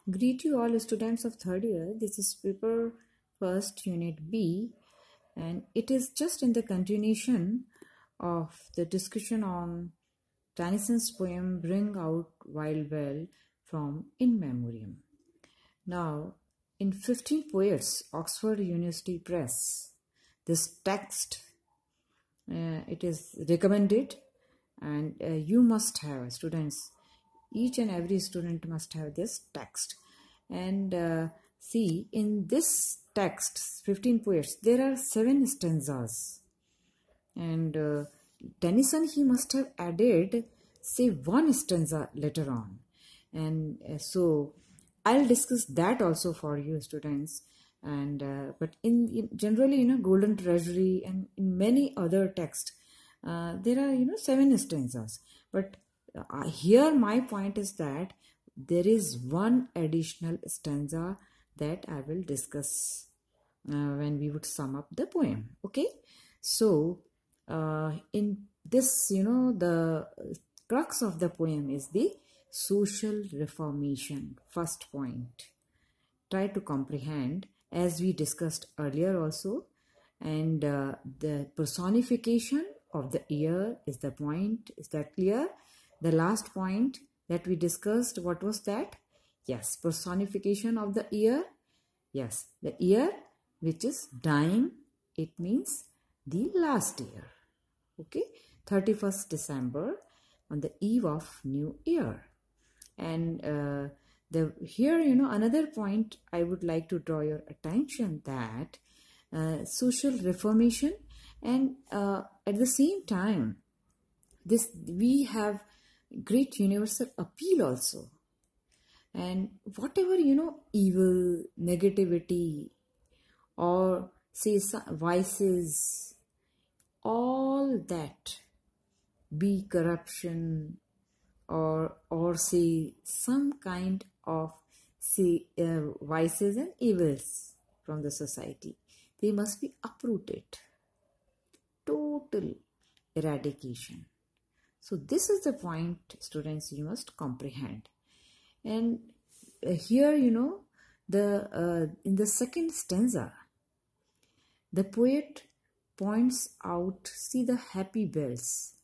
Greet you all students of third year. This is paper first unit B, and it is just in the continuation of the discussion on Tennyson's poem Bring Out Wild Well from In Memoriam. Now, in 15 Poets, Oxford University Press, this text it is recommended, and you must have, students, each and every student must have this text. And see, in this text 15 poets, there are 7 stanzas, and Tennyson, he must have added say 1 stanza later on, and so I'll discuss that also for you, students. And but in generally, Golden Treasury and in many other texts, there are 7 stanzas, but here my point is that there is 1 additional stanza that I will discuss when we would sum up the poem. Okay, so in this, the crux of the poem is the social reformation. First point, try to comprehend, as we discussed earlier also, and the personification of the year is the point. Is that clear? The last point that we discussed, what was that? Yes, personification of the year. Yes, the year which is dying, it means the last year. Okay, 31st December, on the eve of new year. And here, another point I would like to draw your attention, that social reformation, and at the same time, this we have great universal appeal also. And whatever, evil, negativity, or say vices, all that, be corruption, or say some kind of vices and evils from the society, they must be uprooted. Total eradication. So this is the point, students, you must comprehend. And here, the in the second stanza, the poet points out, see the happy bells,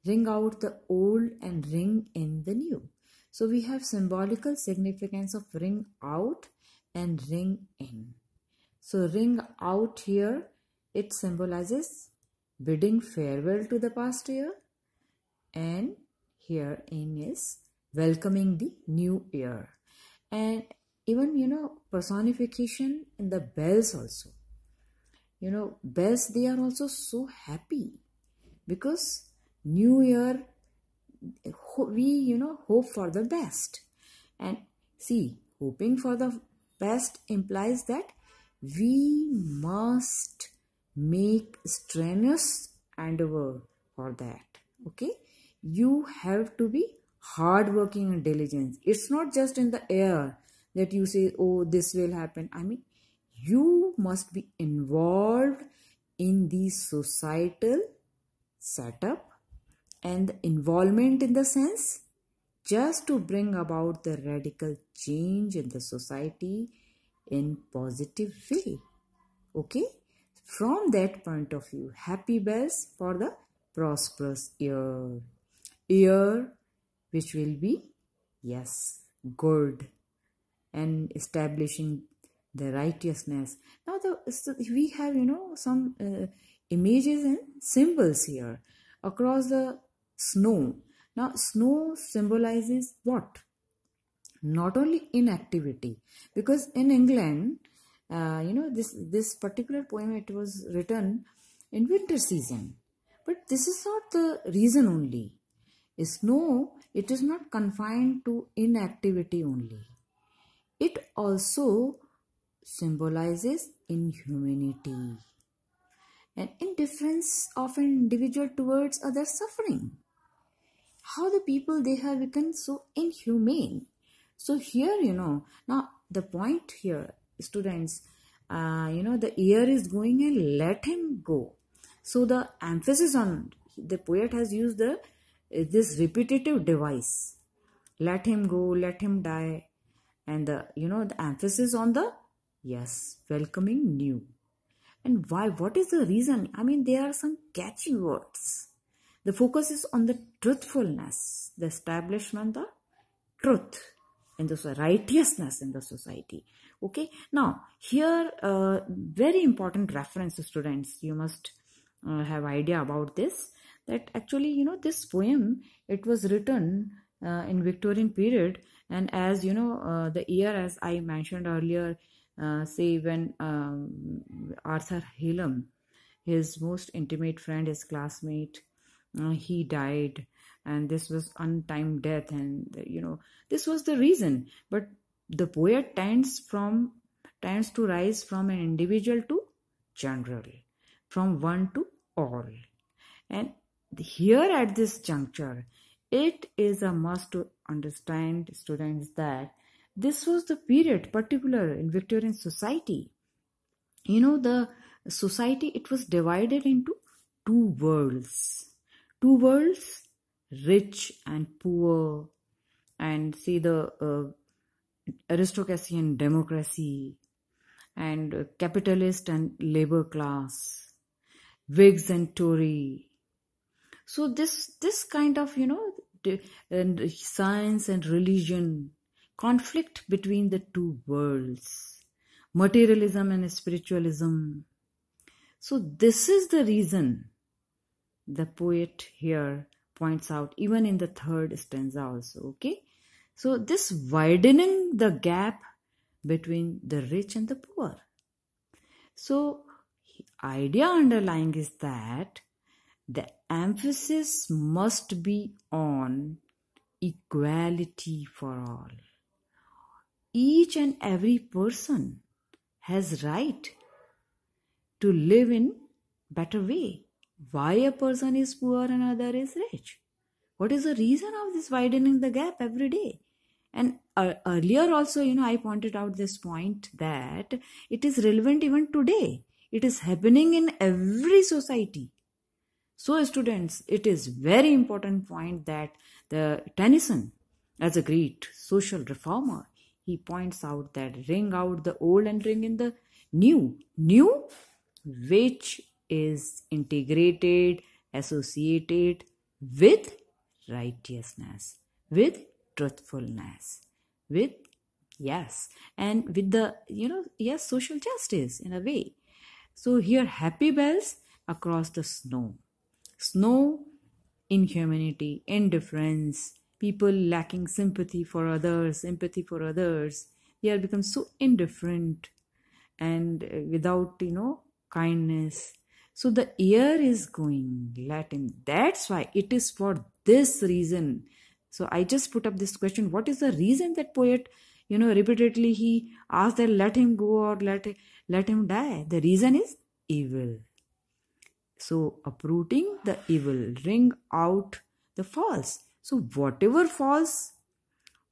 ring out the old and ring in the new. So we have symbolical significance of ring out and ring in. So ring out here, it symbolizes bidding farewell to the past year, and here in is welcoming the new year. And even, personification in the bells also. Bells, they are also so happy because new year, we hope for the best. And see, hoping for the best implies that we must make strenuous endeavor for that. Okay, you have to be hardworking and diligent. It's not just in the air that you say, oh, this will happen. I mean, you must be involved in the societal setup, and the involvement in the sense just to bring about the radical change in the society in positive way. Okay, from that point of view, happy bells for the prosperous year which will be, yes, good, and establishing the righteousness. Now we have some images and symbols here across the snow. Now snow symbolizes what? Not only inactivity, because in England, this particular poem, it was written in winter season, but this is not the reason only. Snow, it is not confined to inactivity only. It also symbolizes inhumanity and indifference of an individual towards other suffering. How the people, they have become so inhumane. So here, now the point here, students, the year is going and let him go. So the emphasis on, the poet has used this repetitive device, let him go, let him die. and the emphasis on the, yes, welcoming new. And why? What is the reason? I mean, there are some catchy words. The focus is on the truthfulness, the establishment, the truth, and the righteousness in the society. Okay. Now, here, very important reference, students. You must have idea about this. That actually, this poem, it was written in Victorian period, and as the year, as I mentioned earlier, say when Arthur Hallam, his most intimate friend, his classmate, he died, and this was untimed death, and this was the reason. But the poet tends to rise from an individual to general, from one to all. And here at this juncture, it is a must to understand, students, that this was the period particular in Victorian society. The society, it was divided into two worlds, rich and poor, and see the aristocracy and democracy, and capitalist and labor class, Whigs and Tory. So this kind of and science and religion, conflict between the two worlds, materialism and spiritualism. So this is the reason the poet here points out, even in the third stanza also. Okay, so this widening the gap between the rich and the poor. So idea underlying is that the emphasis must be on equality for all. Each and every person has right to live in better way. Why a person is poor and other is rich? What is the reason of this widening the gap every day? And earlier also, I pointed out this point that it is relevant even today. It is happening in every society. So students, it is very important point that the Tennyson, as a great social reformer, he points out that ring out the old and ring in the new, which is integrated, associated with righteousness, with truthfulness, with, yes, and with the, social justice in a way. So here, happy bells across the snow. Snow, inhumanity, indifference, people lacking sympathy for others, they have become so indifferent and without, kindness. So the air is going Latin. That's why it is for this reason. So I just put up this question: what is the reason that poet, repeatedly he asked that let him go or let him die? The reason is evil. So uprooting the evil, ring out the false. So whatever false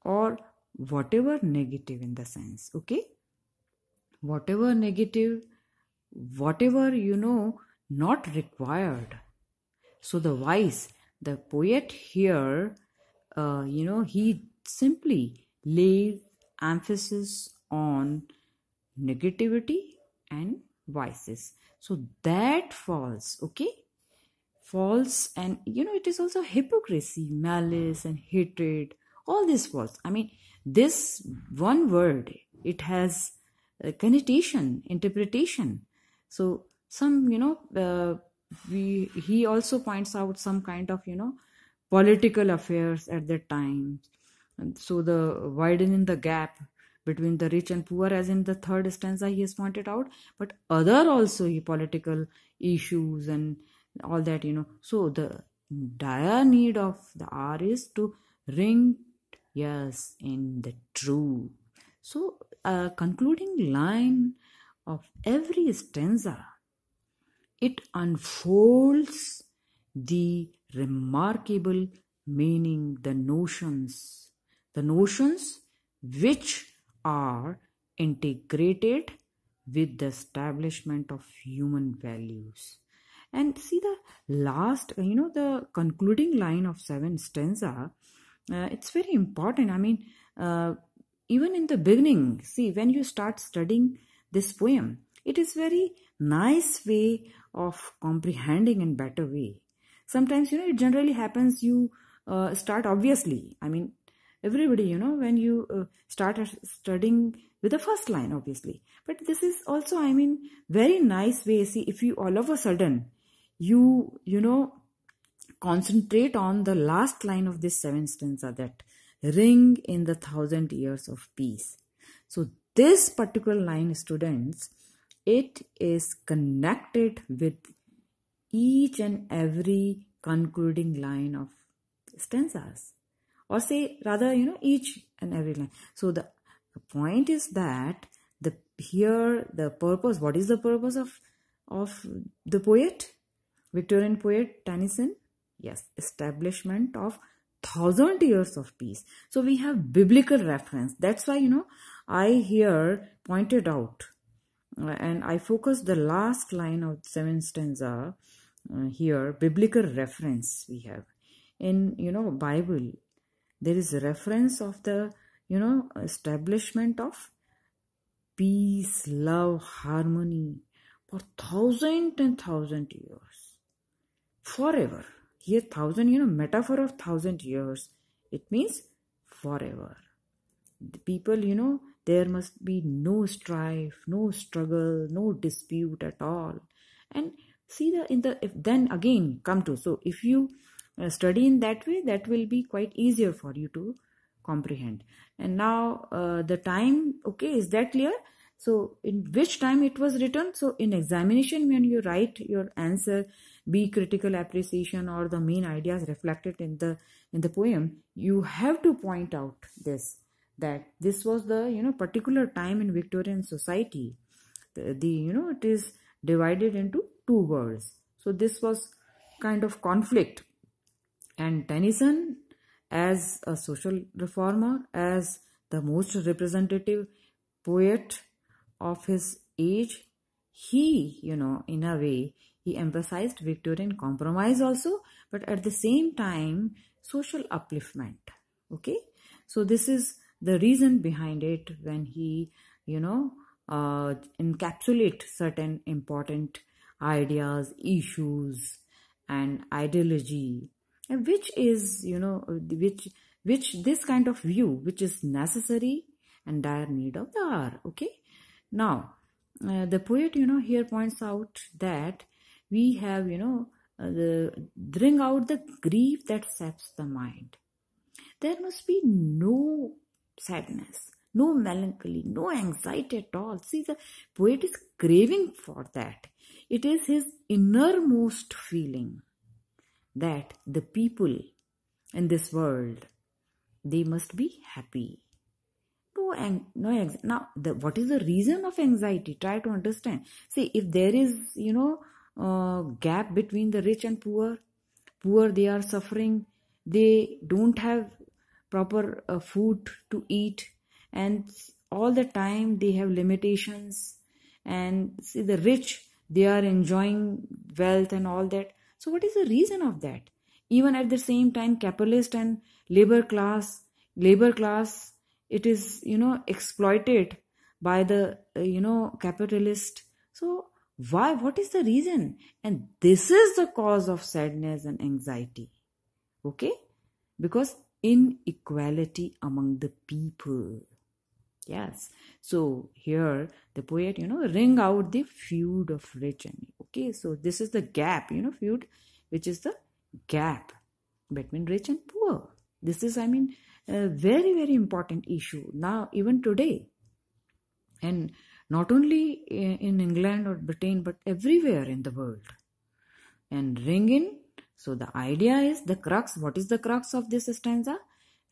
or whatever negative in the sense, okay? Whatever negative, whatever, not required. So the wise, the poet here, he simply lays emphasis on negativity and vices. So that false, okay? False, and it is also hypocrisy, malice and hatred, all this false. I mean, this one word, it has a connotation, interpretation. So some, he also points out some kind of, political affairs at that time. And so the widening the gap between the rich and poor, as in the third stanza he has pointed out, but other also political issues and all that, So the dire need of the hour is to ring, yes, in the true. So a concluding line of every stanza, it unfolds the remarkable meaning, the notions which are integrated with the establishment of human values. And see the last, the concluding line of 7th stanza, it's very important. I mean, even in the beginning, see, when you start studying this poem, it is very nice way of comprehending in better way. Sometimes, it generally happens you start obviously. I mean, everybody, when you start studying with the first line, obviously. But this is also, I mean, very nice way. See, if you all of a sudden, you concentrate on the last line of this seventh stanza, that ring in the 1,000 years of peace. So this particular line, students, it is connected with each and every concluding line of stanzas, or say rather, each and every line. So the point is that the purpose, what is the purpose of the poet, Victorian poet Tennyson? Yes, establishment of 1,000 years of peace. So we have biblical reference. That's why, I here pointed out and I focus the last line of 7th stanza here, biblical reference we have. In, Bible, there is a reference of the, establishment of peace, love, harmony for 1,000 and 1,000 years. Forever. Here 1,000, metaphor of 1,000 years. It means forever. The people, there must be no strife, no struggle, no dispute at all. And see then again come to, so if you study in that way, that will be quite easier for you to comprehend. And now the time, okay, is that clear? So in which time it was written? So in examination, when you write your answer, be critical appreciation or the main ideas reflected in the poem, you have to point out that this was the particular time in Victorian society. It is divided into two worlds. So this was kind of conflict, and Tennyson, as a social reformer, as the most representative poet of his age, he, in a way, he emphasized Victorian compromise also, but at the same time, social upliftment. Okay, so this is the reason behind it when he, encapsulate certain important ideas, issues, and ideology, which is, which this kind of view, which is necessary and dire need of the hour. Okay, now the poet, here points out that we have, bring out the grief that saps the mind. There must be no sadness, no melancholy, no anxiety at all. See, the poet is craving for that. It is his innermost feeling that the people in this world, they must be happy. Now, what is the reason of anxiety? Try to understand. See, if there is, gap between the rich and poor, they are suffering, they don't have proper food to eat, and all the time they have limitations, and see, the rich, they are enjoying wealth and all that. So what is the reason of that? Even at the same time, capitalist and labor class, it is, exploited by the, capitalist. So what is the reason? And this is the cause of sadness and anxiety. Okay? Because inequality among the people. Yes. So here the poet, ring out the feud of rich and, okay. So this is the gap, feud, which is the gap between rich and poor. This is, I mean, a very, very important issue now, even today. And not only in England or Britain, but everywhere in the world. And ring in. So the idea is the crux. What is the crux of this stanza?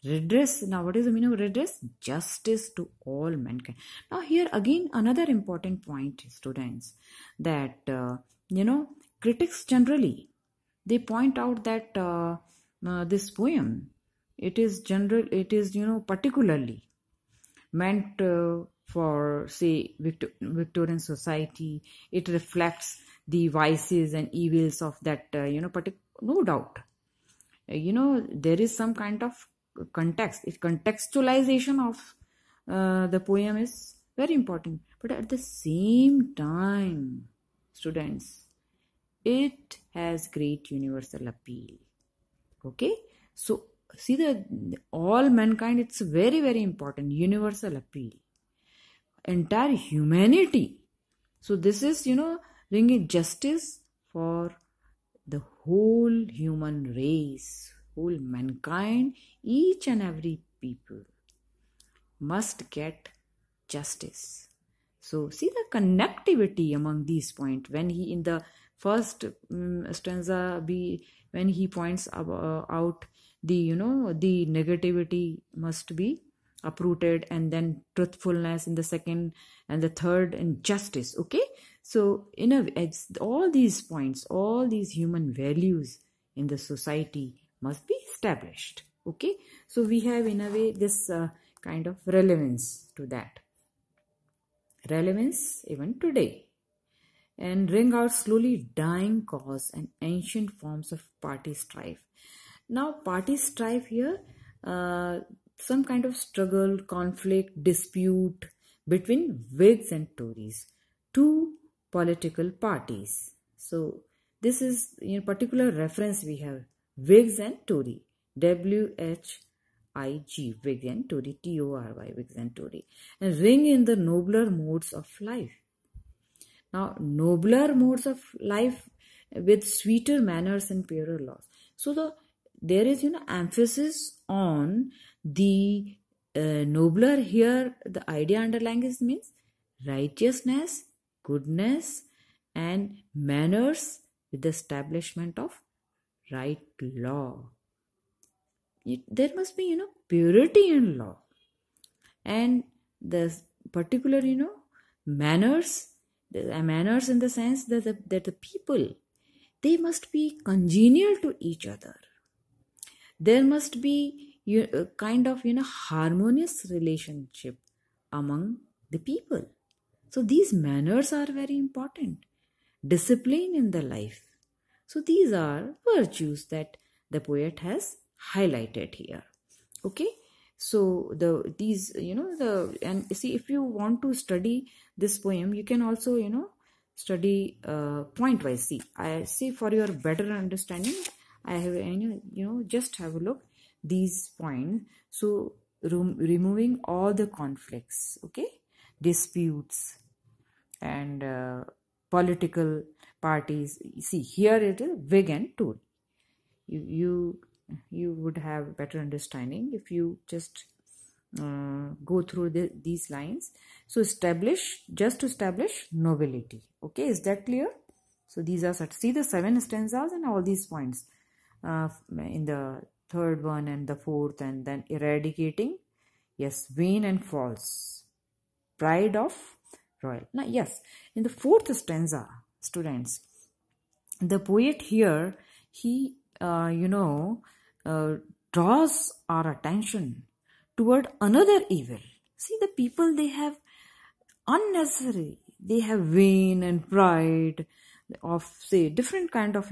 Redress. Now, what is the meaning of redress? Justice to all mankind. Now, here again, another important point, students, that, critics generally, they point out that this poem, it is particularly meant for, say, Victorian society. It reflects the vices and evils of that, no doubt. There is some kind of context, contextualization of the poem is very important. But at the same time, students, it has great universal appeal. Okay, so see the all mankind, it's very, very important. Universal appeal. Entire humanity. So this is, bringing justice for the whole human race, whole mankind, each and every people must get justice. So see the connectivity among these points. When he in the first stanza when he points out the the negativity must be uprooted, and then truthfulness in the second, and the third in justice. Okay, so it's all these points, all these human values in the society must be established. Okay, so we have in a way this kind of relevance to that, relevance even today. And ring out slowly dying cause and ancient forms of party strife. Now party strife here, some kind of struggle, conflict, dispute between Whigs and Tories, two political parties. So this is in particular reference we have Whigs and Tory, W-H-I-G, Whig and Tory, T-O-R-Y, Whigs and Tory, and ring in the nobler modes of life. Now, nobler modes of life with sweeter manners and purer laws. So there is emphasis on the nobler here. The idea underlying this means righteousness, goodness, and manners with the establishment of right law. There must be purity in law, and the particular manners. Manners in the sense that the people, they must be congenial to each other. There must be a kind of harmonious relationship among the people. So these manners are very important. Discipline in the life. So these are virtues that the poet has highlighted here. Okay. So and see, if you want to study this poem, you can also study point wise. I see for your better understanding, I have just have a look these points. So removing all the conflicts, okay, disputes and political parties. See here it is Whig and Tory. You would have better understanding if you just go through these lines. So just to establish nobility. Okay, is that clear? So these are see the 7 stanzas and all these points in the third one and the fourth, and then eradicating, yes, vain and false, pride of royal. Now yes, in the fourth stanza, students, the poet here, he draws our attention toward another evil. See, the people, they have unnecessary, they have vain and pride of, say, different kind of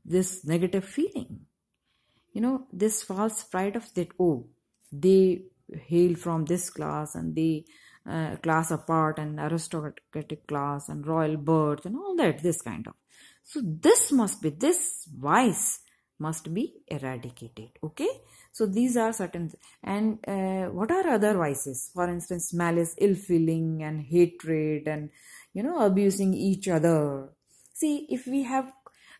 this negative feeling, this false pride of that, oh, they hail from this class, and they class apart, and aristocratic class and royal birth and all that, this kind of. So this vice must be eradicated. Okay, so these are certain. And what are other vices? For instance, malice, ill feeling, and hatred, and abusing each other. See, if we have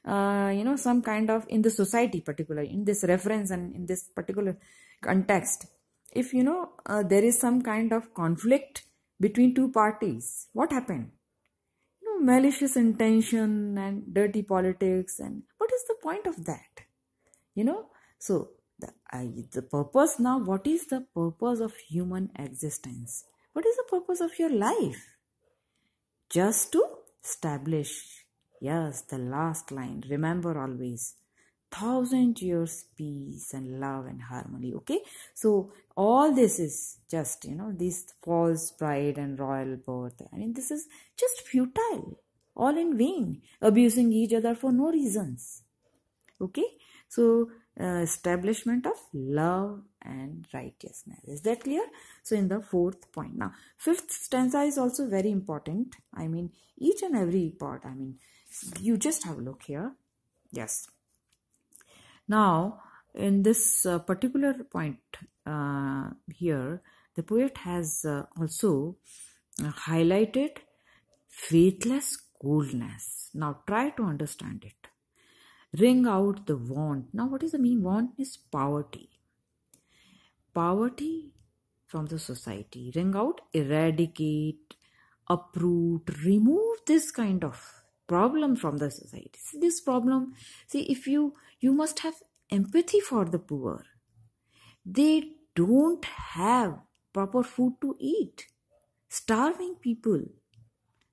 some kind of, in the society, particularly in this reference and in this particular context, if there is some kind of conflict between two parties, what happened? Malicious intention and dirty politics, and what is the point of that? So the purpose now, what is the purpose of human existence? What is the purpose of your life? Just to establish, yes, the last line, remember always, 1,000 years peace and love and harmony. Okay, so all this is just this false pride and royal birth. I mean, this is just futile, all in vain, abusing each other for no reasons. Okay, so establishment of love and righteousness. Is that clear? So in the fourth point. Now, fifth stanza is also very important. I mean, each and every part. I mean, you just have a look here. Yes. Now, in this particular point here, the poet has also highlighted faithless coldness. Now, try to understand it. Ring out the want. Now, what is the mean? Want is poverty. Poverty from the society. Ring out, eradicate, uproot, remove this kind of problem from the society. See, this problem, see, if you must have empathy for the poor. They don't have proper food to eat. Starving people,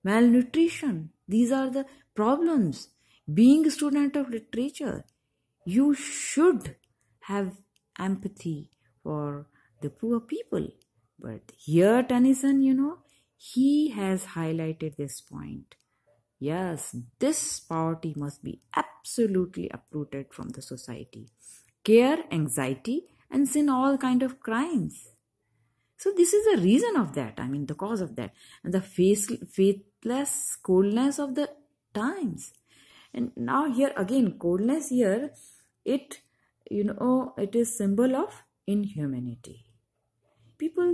malnutrition, these are the problems. Being a student of literature, you should have empathy for the poor people. But here Tennyson, he has highlighted this point. Yes, this poverty must be absolutely uprooted from the society. Care, anxiety, and sin, all kind of crimes. So this is the reason of that. I mean, the cause of that. And the faithless coldness of the times. And now here again, coldness here, it is symbol of inhumanity. People,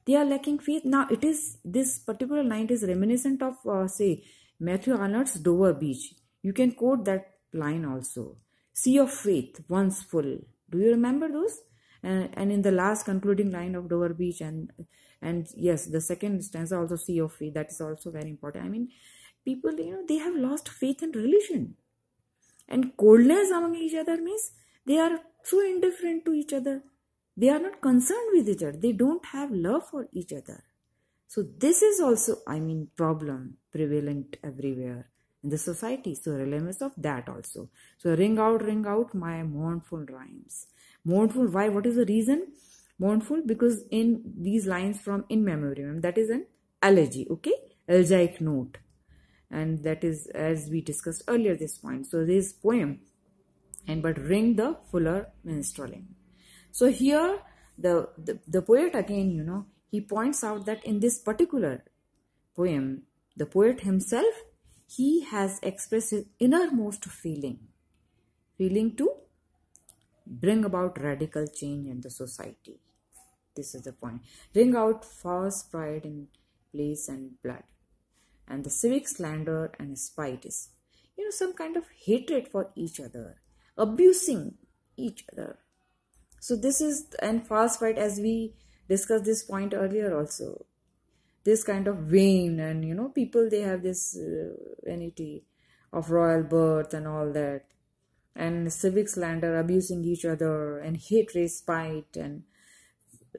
they are lacking faith. Now it is, this particular line is reminiscent of, say, Matthew Arnold's Dover Beach. You can quote that line also. Sea of faith, once full. Do you remember those? And in the last concluding line of Dover Beach, and yes, the second stanza also, sea of faith, that is also very important. I mean, people, they have lost faith in religion. And coldness among each other means they are so indifferent to each other. They are not concerned with each other. They don't have love for each other. So this is also, I mean, problem prevalent everywhere in the society. So relevance of that also. So ring out my mournful rhymes. Mournful, why? What is the reason? Mournful, because in these lines from In Memoriam, that is an elegy, okay? Elegiac note. And that is, as we discussed earlier, this point. So this poem, but ring the fuller minstrel. So here, the poet again, he points out that in this particular poem, the poet himself, he has expressed his innermost feeling to bring about radical change in the society. This is the point. Ring out false pride in place and blood. And the civic slander and spite is, some kind of hatred for each other, abusing each other. So this is, and false pride, as we discussed this point earlier also, this kind of vain, and people, they have this vanity of royal birth and all that, and civic slander, abusing each other, and hatred, spite. And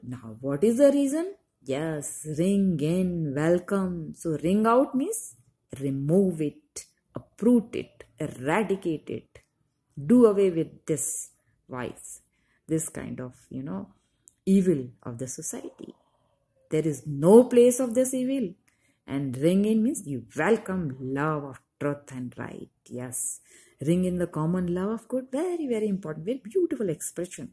now what is the reason? Yes, ring in, welcome. So ring out means remove it, uproot it, eradicate it, do away with this vice, this kind of, evil of the society. There is no place of this evil. And ring in means you welcome love of truth and right. Yes, ring in the common love of good. Very, very important, very beautiful expression.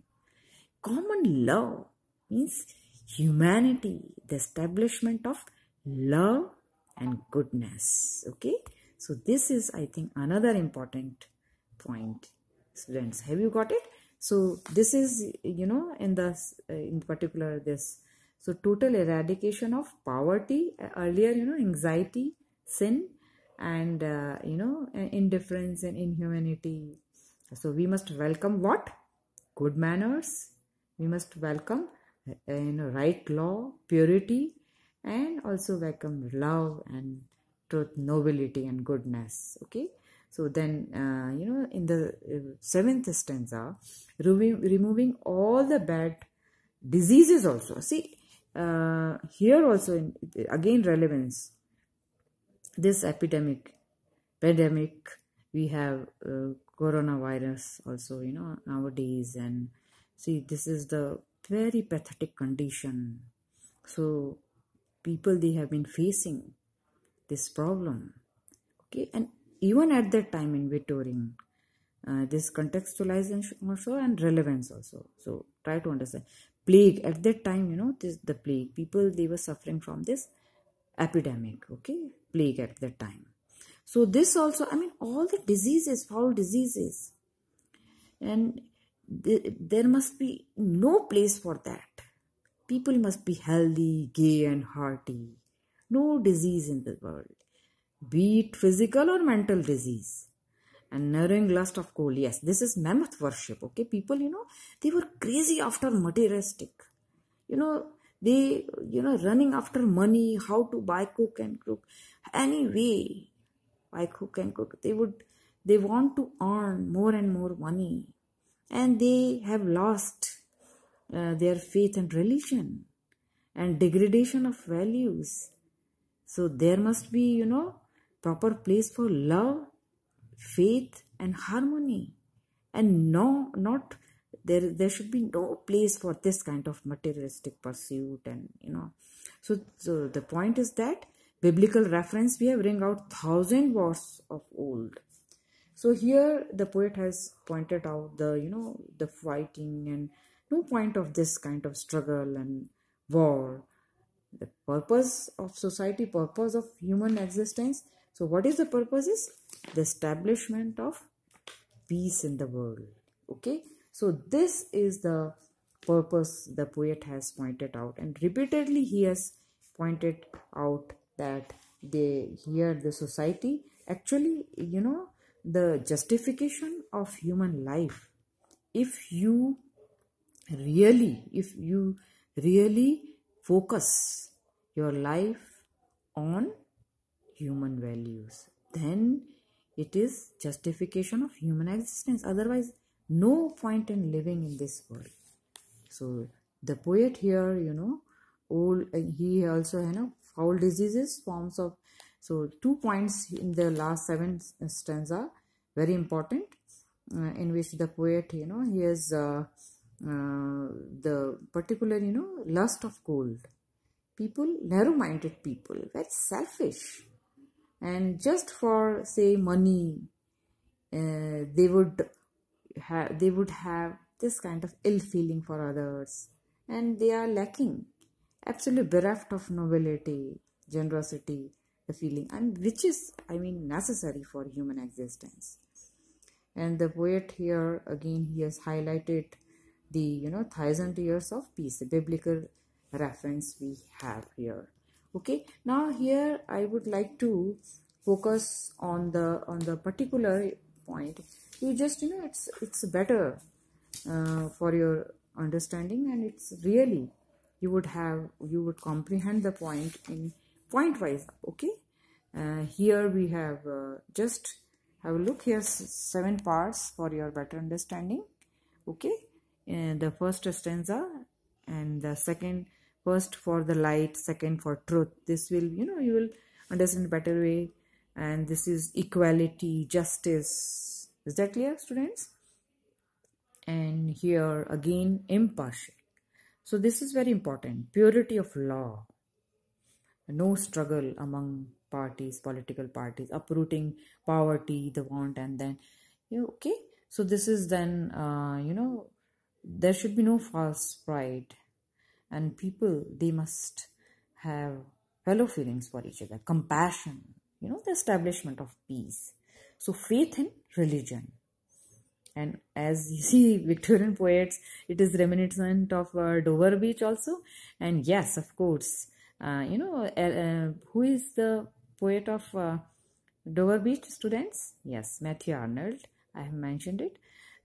Common love means humanity, the establishment of love and goodness. Okay, so this is, I think, another important point. Students, have you got it? So this is, in particular this. So total eradication of poverty, earlier, anxiety, sin, and, indifference and inhumanity. So we must welcome what? Good manners. We must welcome, right law, purity, and also welcome love and truth, nobility and goodness. Okay. So then, in the seventh stanza, removing all the bad diseases also. See, here also, again, relevance. This pandemic, we have coronavirus also, nowadays. And see, this is the very pathetic condition. So people, they have been facing this problem. Okay, and even at that time in Victorian, this contextualization also and relevance also. So try to understand. Plague at that time, this the plague. People, they were suffering from this epidemic. Okay, plague at that time. So this also, I mean, all the diseases, foul diseases, and there must be no place for that. People must be healthy, gay, and hearty. No disease in the world, be it physical or mental disease. And narrowing lust of gold. Yes, this is mammoth worship. Okay, people, they were crazy after materialistic. They, running after money, how to buy, cook and cook. Anyway, buy, cook and cook. They want to earn more and more money. And they have lost their faith and religion and degradation of values. So there must be, proper place for love, faith and harmony, and not there should be no place for this kind of materialistic pursuit. And so the point is that biblical reference, we have ring out 1,000 wars of old. So here the poet has pointed out the fighting and no point of this kind of struggle and war. The purpose of society, purpose of human existence. So what is the purpose? Is the establishment of peace in the world. Okay, so this is the purpose the poet has pointed out, and repeatedly he has pointed out that the society actually, the justification of human life. If you really focus your life on human values, then it is justification of human existence. Otherwise, no point in living in this world. So the poet here, he also, foul diseases, forms of, so 2 points in the last 7 stanza, very important, in which the poet, he has the particular, lust of gold. People, narrow-minded people, very selfish, and just for, say, money, they would have this kind of ill feeling for others, and they are lacking, absolutely bereft of nobility, generosity, the feeling, and which is, necessary for human existence. And the poet here again, he has highlighted the 1,000 years of peace, the biblical reference we have here. Okay, now here I would like to focus on the particular point. You just, it's better for your understanding, and it's really, you would comprehend the point in point wise. Okay, here we have just have a look here, 7 parts for your better understanding. Okay, and the first stanza, and the second, first for the light, second for truth. This will, you will understand better way. And this is equality, justice. Is that clear, students? And here again, impartial. So this is very important. Purity of law. No struggle among parties, political parties, uprooting poverty, the want, and then, okay. So this is then, there should be no false pride, and people, they must have fellow feelings for each other, compassion, the establishment of peace. So faith in religion. And as you see, Victorian poets, it is reminiscent of Dover Beach also. And yes, of course, who is the poet of Dover Beach, students? Yes, Matthew Arnold. I have mentioned it.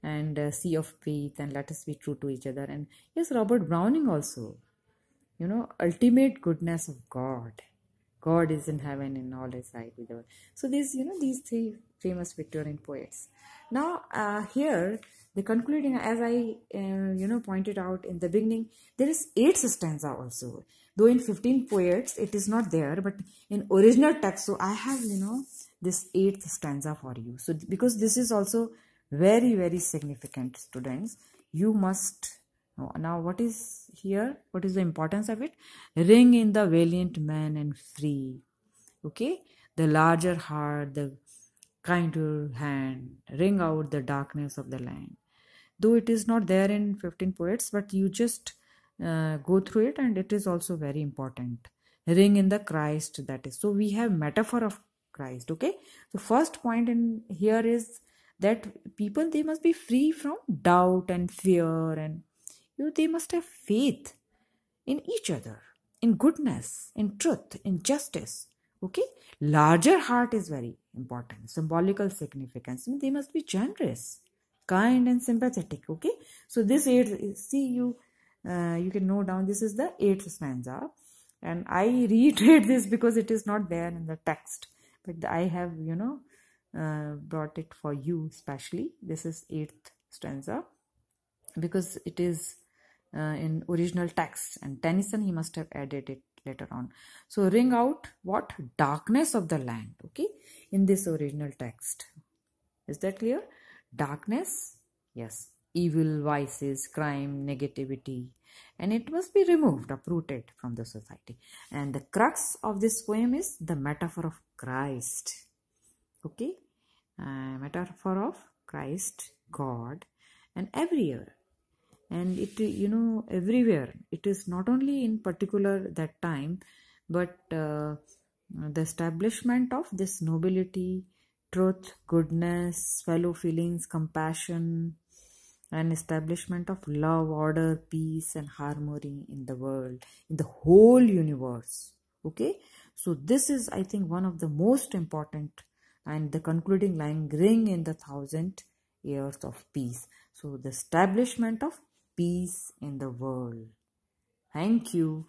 And Sea of Faith and Let Us Be True to Each Other. And yes, Robert Browning also. Ultimate goodness of God. God is in heaven in all his sight with us. So these, these 3 famous Victorian poets. Now here, the concluding, as I pointed out in the beginning, there is 8th stanza also. Though in 15 poets it is not there, but in original text, so I have this 8th stanza for you. So because this is also very, very significant, students, you must know. Now what is here? What is the importance of it? Ring in the valiant man and free. Okay, the larger heart, the kind your hand, ring out the darkness of the land. Though it is not there in 15 poets, but you just go through it, and it is also very important. Ring in the Christ, that is. So we have metaphor of Christ, okay? So first point in here is that people, they must be free from doubt and fear, and they must have faith in each other, in goodness, in truth, in justice. Okay, larger heart is very important, symbolical significance. They must be generous, kind, and sympathetic. Okay, so this eighth, see, you can note down, this is the eighth stanza, and I reiterate this because it is not there in the text, but I have brought it for you specially. This is eighth stanza because it is in original text, and Tennyson, he must have added it later on. So ring out what? Darkness of the land, okay, in this original text. Is that clear? Darkness, yes, evil, vices, crime, negativity, and it must be removed, uprooted from the society. And the crux of this poem is the metaphor of Christ, okay, metaphor of Christ, God, and everywhere. And it, everywhere, it is not only in particular that time, but the establishment of this nobility, truth, goodness, fellow feelings, compassion, and establishment of love, order, peace, and harmony in the world, in the whole universe. Okay, so this is, I think, one of the most important, and the concluding line, ring in the 1,000 years of peace. So the establishment of peace in the world. Thank you.